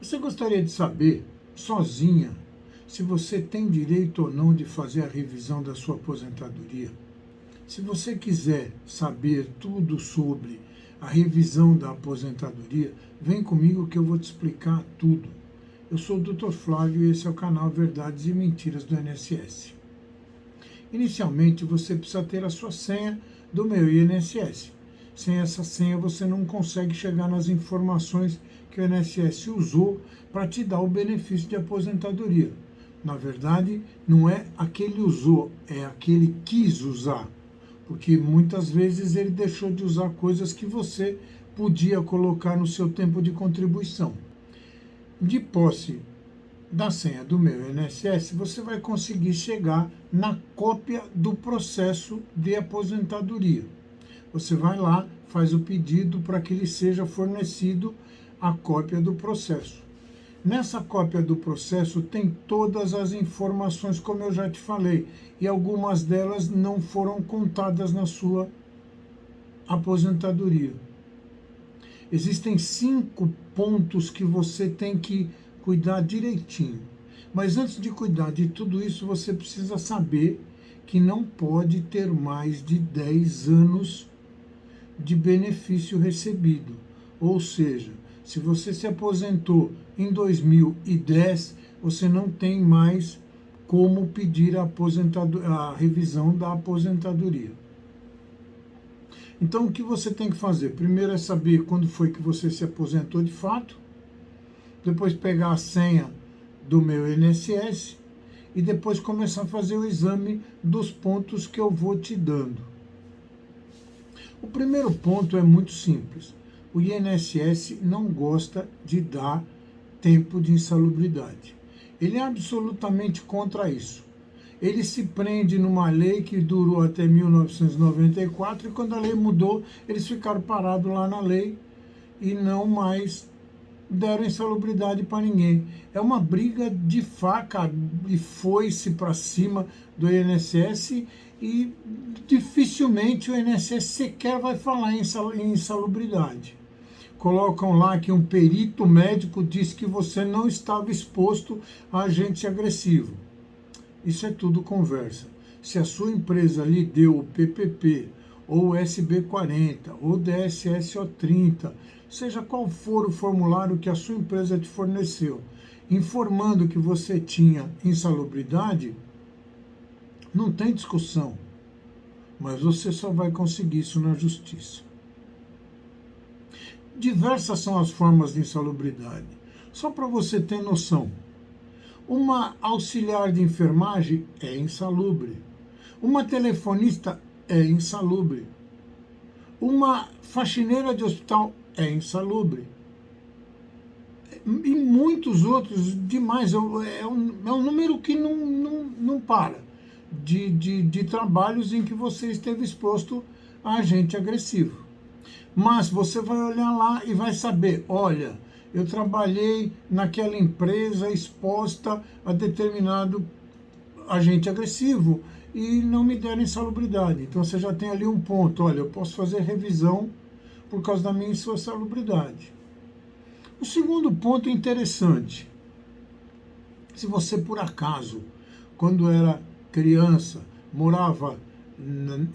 Você gostaria de saber, sozinha, se você tem direito ou não de fazer a revisão da sua aposentadoria? Se você quiser saber tudo sobre a revisão da aposentadoria, vem comigo que eu vou te explicar tudo. Eu sou o Dr. Flávio e esse é o canal Verdades e Mentiras do INSS. Inicialmente, você precisa ter a sua senha do meu INSS. Sem essa senha, você não consegue chegar nas informações que o INSS usou para te dar o benefício de aposentadoria. Na verdade, não é aquele usou, é aquele quis usar. Porque muitas vezes ele deixou de usar coisas que você podia colocar no seu tempo de contribuição. De posse da senha do meu INSS, você vai conseguir chegar na cópia do processo de aposentadoria. Você vai lá, faz o pedido para que lhe seja fornecido a cópia do processo. Nessa cópia do processo tem todas as informações, como eu já te falei, e algumas delas não foram contadas na sua aposentadoria. Existem 5 pontos que você tem que cuidar direitinho. Mas antes de cuidar de tudo isso, você precisa saber que não pode ter mais de 10 anos de benefício recebido. Ou seja, se você se aposentou em 2010, você não tem mais como pedir a revisão da aposentadoria. Então, o que você tem que fazer? Primeiro é saber quando foi que você se aposentou de fato, depois pegar a senha do meu INSS e depois começar a fazer o exame dos pontos que eu vou te dando. O primeiro ponto é muito simples. O INSS não gosta de dar tempo de insalubridade. Ele é absolutamente contra isso. Ele se prende numa lei que durou até 1994 e quando a lei mudou, eles ficaram parados lá na lei e não mais deram insalubridade para ninguém. É uma briga de faca e foice para cima do INSS e dificilmente o INSS sequer vai falar em insalubridade. Colocam lá que um perito médico disse que você não estava exposto a agente agressivo. Isso é tudo conversa. Se a sua empresa lhe deu o PPP, ou o SB40, ou o DSSO30, seja qual for o formulário que a sua empresa te forneceu, informando que você tinha insalubridade, não tem discussão. Mas você só vai conseguir isso na justiça. Diversas são as formas de insalubridade. Só para você ter noção. Uma auxiliar de enfermagem é insalubre. Uma telefonista é insalubre. Uma faxineira de hospital é insalubre. E muitos outros demais. É um número que não para de trabalhos em que você esteve exposto a agente agressivo. Mas você vai olhar lá e vai saber, olha, eu trabalhei naquela empresa exposta a determinado agente agressivo e não me deram insalubridade. Então você já tem ali um ponto, olha, eu posso fazer revisão por causa da minha insalubridade. O segundo ponto é interessante. Se você, por acaso, quando era criança, morava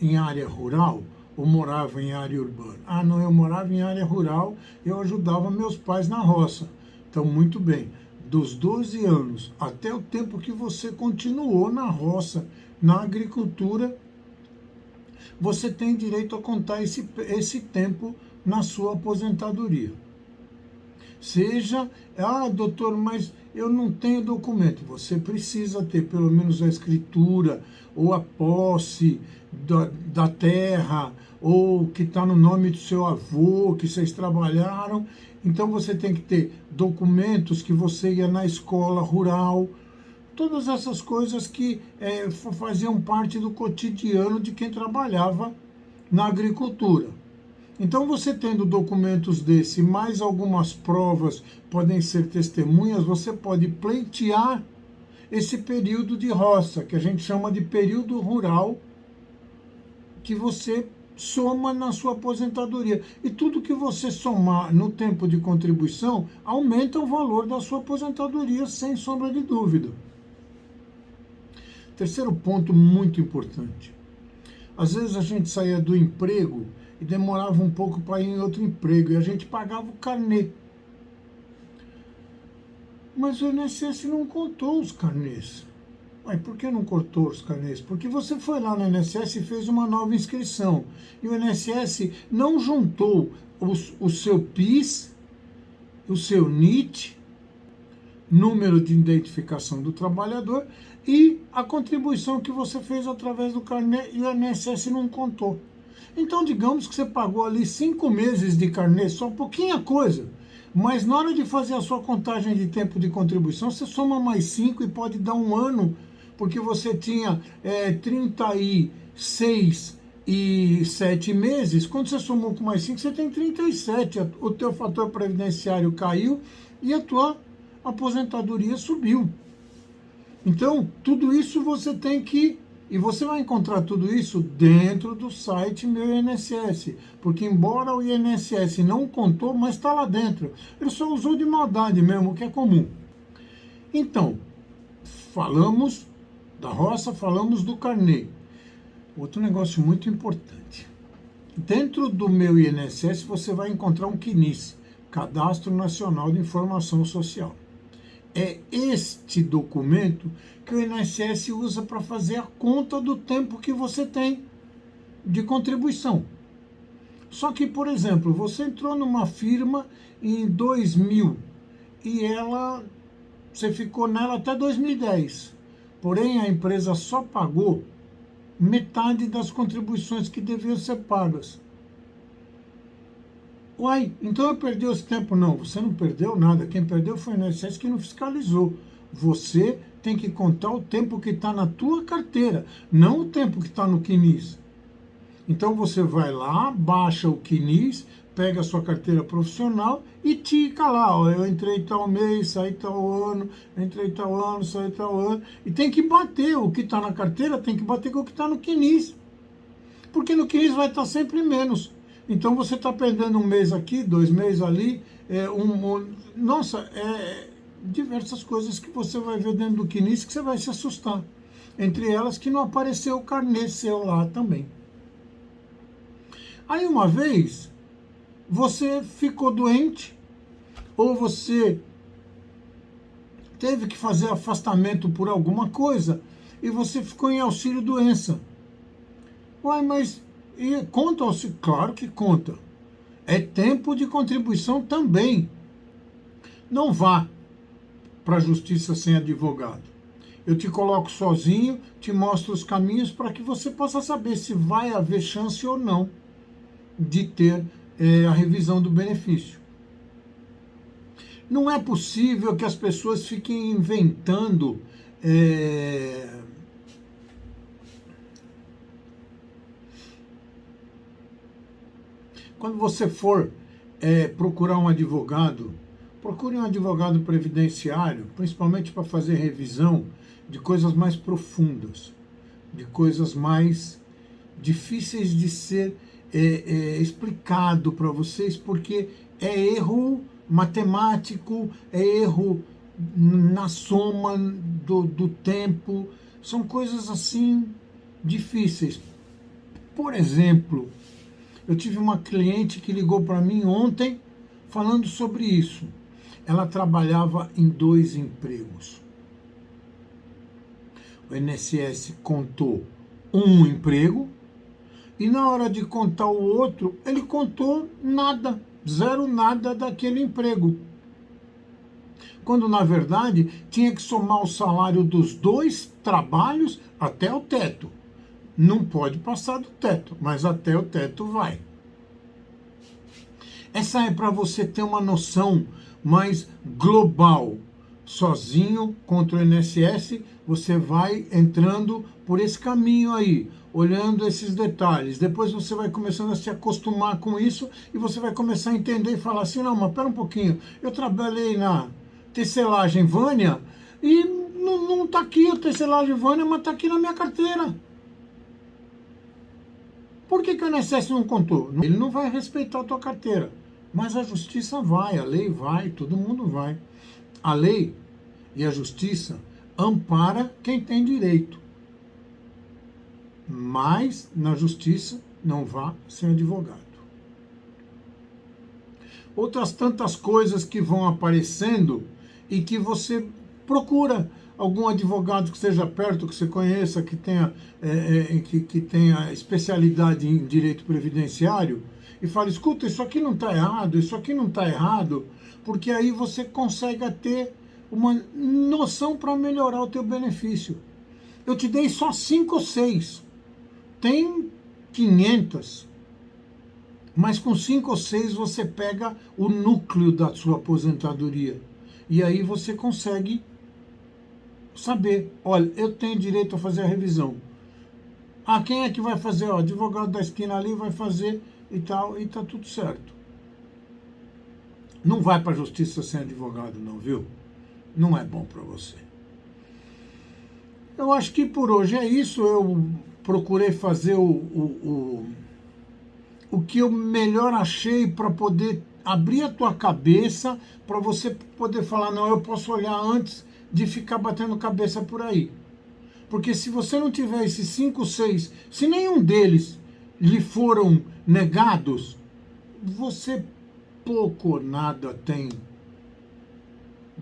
em área rural, ou morava em área urbana? Ah, não, eu morava em área rural, eu ajudava meus pais na roça. Então, muito bem, dos 12 anos até o tempo que você continuou na roça, na agricultura, você tem direito a contar esse tempo na sua aposentadoria. Seja, doutor, mas eu não tenho documento. Você precisa ter pelo menos a escritura ou a posse da terra, ou que está no nome do seu avô, que vocês trabalharam. Então você tem que ter documentos que você ia na escola rural, todas essas coisas que faziam parte do cotidiano de quem trabalhava na agricultura. Então, você tendo documentos desse, mais algumas provas, podem ser testemunhas, você pode pleitear esse período de roça, que a gente chama de período rural, que você soma na sua aposentadoria. E tudo que você somar no tempo de contribuição aumenta o valor da sua aposentadoria, sem sombra de dúvida. Terceiro ponto muito importante. Às vezes a gente saía do emprego e demorava um pouco para ir em outro emprego e a gente pagava o carnê. Mas o INSS não contou os carnês. Mas por que não cortou os carnês? Porque você foi lá no INSS e fez uma nova inscrição. E o INSS não juntou o seu PIS, o seu NIT, número de identificação do trabalhador, e a contribuição que você fez através do carnê, e o INSS não contou. Então, digamos que você pagou ali 5 meses de carnê, só pouquinha coisa. Mas na hora de fazer a sua contagem de tempo de contribuição, você soma mais 5 e pode dar um ano, porque você tinha 36 e 7 meses. Quando você somou com mais 5, você tem 37. O teu fator previdenciário caiu e a tua aposentadoria subiu. Então, tudo isso você tem que... E você vai encontrar tudo isso dentro do site Meu INSS, porque embora o INSS não contou, mas está lá dentro. Ele só usou de maldade mesmo, que é comum. Então, falamos da roça, falamos do carnê. Outro negócio muito importante. Dentro do Meu INSS você vai encontrar um CNIS, Cadastro Nacional de Informação Social. É este documento que o INSS usa para fazer a conta do tempo que você tem de contribuição. Só que, por exemplo, você entrou numa firma em 2000 e você ficou nela até 2010. Porém, a empresa só pagou metade das contribuições que deviam ser pagas. Uai, então eu perdi esse tempo? Não, você não perdeu nada. Quem perdeu foi o INSS, que não fiscalizou. Você tem que contar o tempo que está na tua carteira, não o tempo que está no CNIS. Então você vai lá, baixa o CNIS, pega a sua carteira profissional e tica lá, ó, eu entrei tal mês, saí tal ano, entrei tal ano, saí tal ano. E tem que bater o que está na carteira, tem que bater com o que está no CNIS. Porque no CNIS vai estar sempre menos. Então você está perdendo um mês aqui, 2 meses ali, diversas coisas que você vai ver dentro do CNIS que você vai se assustar. Entre elas que não apareceu o carnê seu lá também. Aí uma vez, você ficou doente, ou você teve que fazer afastamento por alguma coisa, e você ficou em auxílio-doença. Uai, mas conta auxílio? Claro que conta. É tempo de contribuição também. Não vá para a justiça sem advogado. Eu te coloco sozinho, te mostro os caminhos para que você possa saber se vai haver chance ou não de ter a revisão do benefício. Não é possível que as pessoas fiquem inventando quando você for procurar um advogado, procure um advogado previdenciário, principalmente para fazer revisão de coisas mais profundas, de coisas mais difíceis de ser explicado para vocês, porque é erro matemático, é erro na soma do tempo, são coisas assim difíceis. Por exemplo, eu tive uma cliente que ligou para mim ontem falando sobre isso. Ela trabalhava em 2 empregos. O INSS contou um emprego e na hora de contar o outro, ele contou nada, zero nada daquele emprego. Quando, na verdade, tinha que somar o salário dos 2 trabalhos até o teto. Não pode passar do teto, mas até o teto vai. Essa é para você ter uma noção mais global. Sozinho contra o INSS, você vai entrando por esse caminho aí, olhando esses detalhes. Depois você vai começando a se acostumar com isso e você vai começar a entender e falar assim, não, mas pera um pouquinho, eu trabalhei na tecelagem Vânia e não está aqui a tecelagem Vânia, mas está aqui na minha carteira. Por que o INSS não contou? Ele não vai respeitar a tua carteira, mas a justiça vai, a lei vai, todo mundo vai. A lei e a justiça ampara quem tem direito, mas na justiça não vá sem advogado. Outras tantas coisas que vão aparecendo e que você procura algum advogado que esteja perto, que você conheça, que tenha, que tenha especialidade em direito previdenciário, e fala, escuta, isso aqui não está errado, isso aqui não está errado, porque aí você consegue ter uma noção para melhorar o teu benefício. Eu te dei só 5 ou 6, tem 500, mas com 5 ou 6 você pega o núcleo da sua aposentadoria, e aí você consegue saber, olha, eu tenho direito a fazer a revisão. Ah, quem é que vai fazer? O advogado da esquina ali vai fazer e tal, e tá tudo certo. Não vai para a justiça sem advogado não, viu? Não é bom para você. Eu acho que por hoje é isso. Eu procurei fazer o que eu melhor achei para poder abrir a tua cabeça, para você poder falar, não, eu posso olhar antes de ficar batendo cabeça por aí. Porque se você não tiver esses 5, 6, se nenhum deles lhe foram negados, você pouco ou nada tem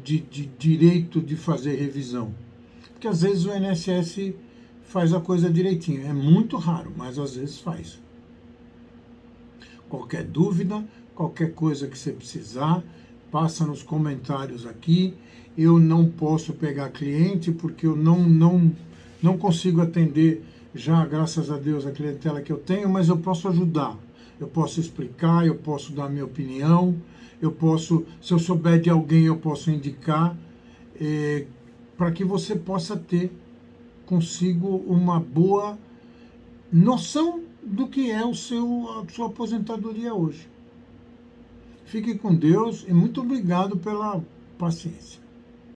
de direito de fazer revisão. Porque às vezes o INSS faz a coisa direitinho. É muito raro, mas às vezes faz. Qualquer dúvida, qualquer coisa que você precisar, passa nos comentários aqui. Eu não posso pegar cliente porque eu não consigo atender já, graças a Deus, a clientela que eu tenho, mas eu posso ajudar. Eu posso explicar, eu posso dar minha opinião, eu posso, se eu souber de alguém, eu posso indicar, para que você possa ter consigo uma boa noção do que é a sua aposentadoria hoje. Fique com Deus e muito obrigado pela paciência.